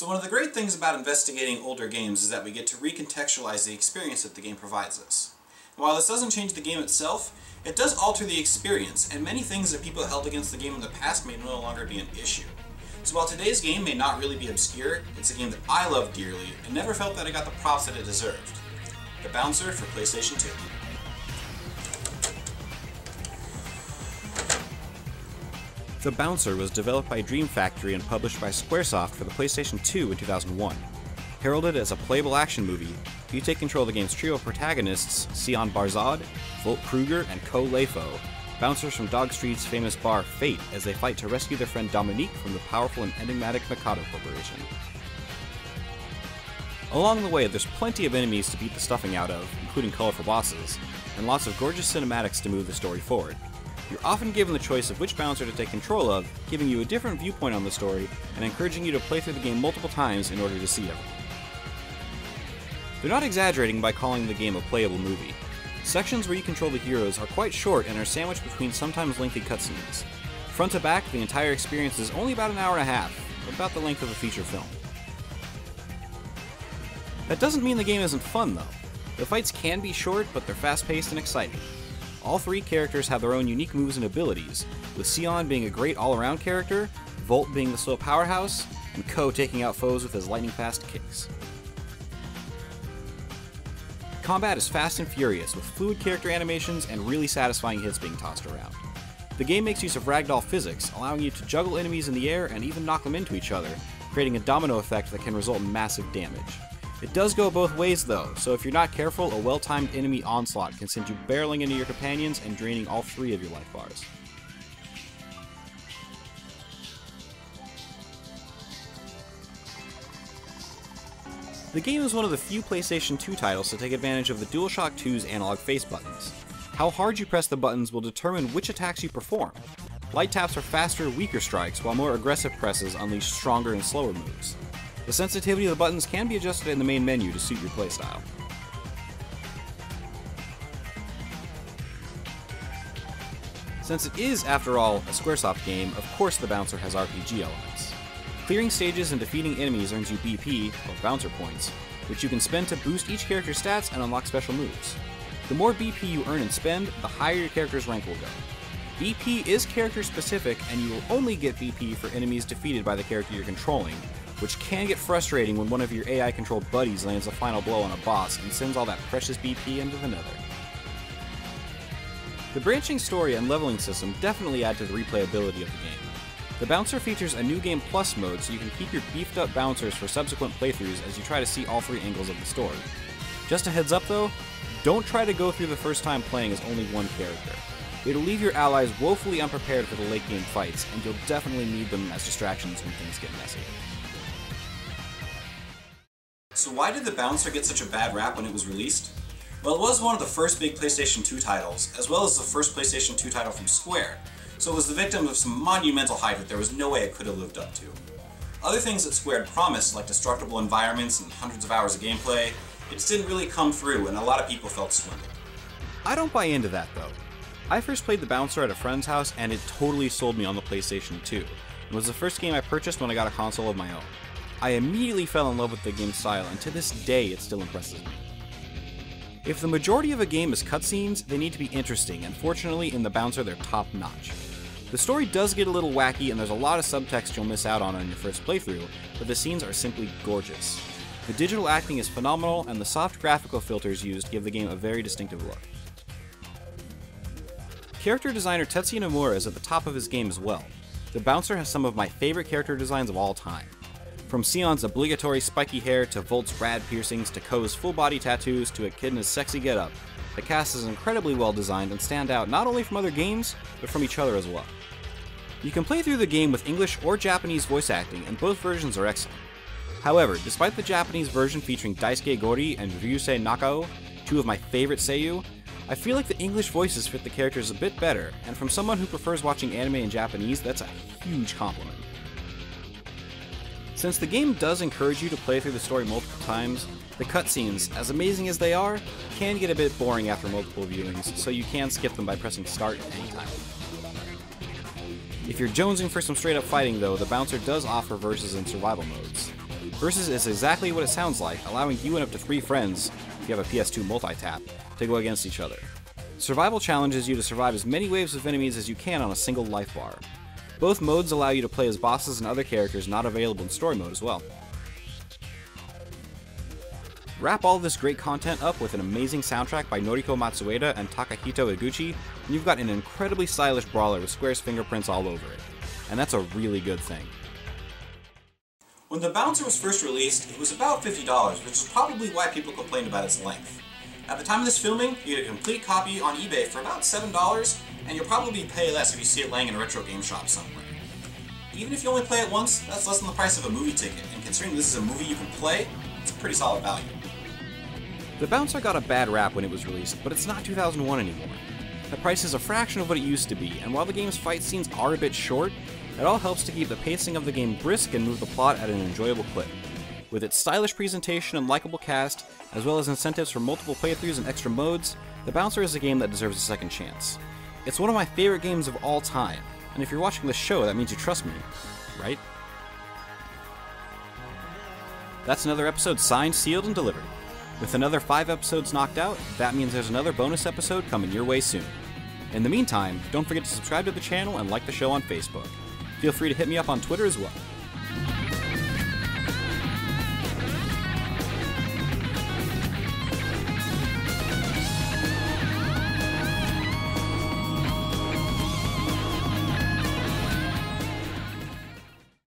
So one of the great things about investigating older games is that we get to recontextualize the experience that the game provides us. And while this doesn't change the game itself, it does alter the experience, and many things that people held against the game in the past may no longer be an issue. So while today's game may not really be obscure, it's a game that I love dearly and never felt that it got the props that it deserved. The Bouncer for PlayStation 2. The Bouncer was developed by Dream Factory and published by Squaresoft for the PlayStation 2 in 2001. Heralded as a playable action movie, you take control of the game's trio of protagonists, Sion Barzad, Volt Kruger, and Ko Leifo, bouncers from Dog Street's famous bar Fate, as they fight to rescue their friend Dominique from the powerful and enigmatic Mikado Corporation. Along the way, there's plenty of enemies to beat the stuffing out of, including colorful bosses, and lots of gorgeous cinematics to move the story forward. You're often given the choice of which bouncer to take control of, giving you a different viewpoint on the story, and encouraging you to play through the game multiple times in order to see everything. They're not exaggerating by calling the game a playable movie. Sections where you control the heroes are quite short and are sandwiched between sometimes lengthy cutscenes. Front to back, the entire experience is only about an hour and a half, about the length of a feature film. That doesn't mean the game isn't fun though. The fights can be short, but they're fast-paced and exciting. All three characters have their own unique moves and abilities, with Sion being a great all-around character, Volt being the slow powerhouse, and Ko taking out foes with his lightning-fast kicks. Combat is fast and furious, with fluid character animations and really satisfying hits being tossed around. The game makes use of ragdoll physics, allowing you to juggle enemies in the air and even knock them into each other, creating a domino effect that can result in massive damage. It does go both ways though, so if you're not careful, a well-timed enemy onslaught can send you barreling into your companions and draining all three of your life bars. The game is one of the few PlayStation 2 titles to take advantage of the DualShock 2's analog face buttons. How hard you press the buttons will determine which attacks you perform. Light taps are faster, weaker strikes, while more aggressive presses unleash stronger and slower moves. The sensitivity of the buttons can be adjusted in the main menu to suit your playstyle. Since it is, after all, a Squaresoft game, of course the Bouncer has RPG elements. Clearing stages and defeating enemies earns you BP, or Bouncer points, which you can spend to boost each character's stats and unlock special moves. The more BP you earn and spend, the higher your character's rank will go. BP is character specific, and you will only get BP for enemies defeated by the character you're controlling, which can get frustrating when one of your AI-controlled buddies lands a final blow on a boss and sends all that precious BP into the nether. The branching story and leveling system definitely add to the replayability of the game. The Bouncer features a New Game Plus mode so you can keep your beefed up bouncers for subsequent playthroughs as you try to see all three angles of the story. Just a heads up though, don't try to go through the first time playing as only one character. It'll leave your allies woefully unprepared for the late game fights, and you'll definitely need them as distractions when things get messy. So why did the Bouncer get such a bad rap when it was released? Well, it was one of the first big PlayStation 2 titles, as well as the first PlayStation 2 title from Square, so it was the victim of some monumental hype that there was no way it could have lived up to. Other things that Square had promised, like destructible environments and hundreds of hours of gameplay, it just didn't really come through, and a lot of people felt swindled. I don't buy into that though. I first played the Bouncer at a friend's house and it totally sold me on the PlayStation 2. It was the first game I purchased when I got a console of my own. I immediately fell in love with the game's style, and to this day it still impresses me. If the majority of a game is cutscenes, they need to be interesting, and fortunately in the Bouncer they're top notch. The story does get a little wacky and there's a lot of subtext you'll miss out on your first playthrough, but the scenes are simply gorgeous. The digital acting is phenomenal, and the soft graphical filters used give the game a very distinctive look. Character designer Tetsuya Nomura is at the top of his game as well. The Bouncer has some of my favorite character designs of all time. From Sion's obligatory spiky hair to Volt's rad piercings to Ko's full body tattoos to Echidna's sexy getup, the cast is incredibly well designed and stand out not only from other games, but from each other as well. You can play through the game with English or Japanese voice acting, and both versions are excellent. However, despite the Japanese version featuring Daisuke Gori and Ryusei Nakao, two of my favorite seiyuu, I feel like the English voices fit the characters a bit better, and from someone who prefers watching anime in Japanese, that's a huge compliment. Since the game does encourage you to play through the story multiple times, the cutscenes, as amazing as they are, can get a bit boring after multiple viewings, so you can skip them by pressing start at any time. If you're jonesing for some straight up fighting though, the Bouncer does offer versus and survival modes. Versus is exactly what it sounds like, allowing you and up to 3 friends, if you have a PS2 multi-tap, to go against each other. Survival challenges you to survive as many waves of enemies as you can on a single life bar. Both modes allow you to play as bosses and other characters not available in story mode as well. Wrap all this great content up with an amazing soundtrack by Noriko Matsueda and Takahito Iguchi, and you've got an incredibly stylish brawler with Square's fingerprints all over it. And that's a really good thing. When the Bouncer was first released, it was about $50, which is probably why people complained about its length. At the time of this filming, you get a complete copy on eBay for about $7, and you'll probably pay less if you see it laying in a retro game shop somewhere. Even if you only play it once, that's less than the price of a movie ticket, and considering this is a movie you can play, it's a pretty solid value. The Bouncer got a bad rap when it was released, but it's not 2001 anymore. The price is a fraction of what it used to be, and while the game's fight scenes are a bit short, it all helps to keep the pacing of the game brisk and move the plot at an enjoyable clip. With its stylish presentation and likable cast, as well as incentives for multiple playthroughs and extra modes, The Bouncer is a game that deserves a second chance. It's one of my favorite games of all time, and if you're watching this show, that means you trust me, right? That's another episode signed, sealed, and delivered. With another 5 episodes knocked out, that means there's another bonus episode coming your way soon. In the meantime, don't forget to subscribe to the channel and like the show on Facebook. Feel free to hit me up on Twitter as well.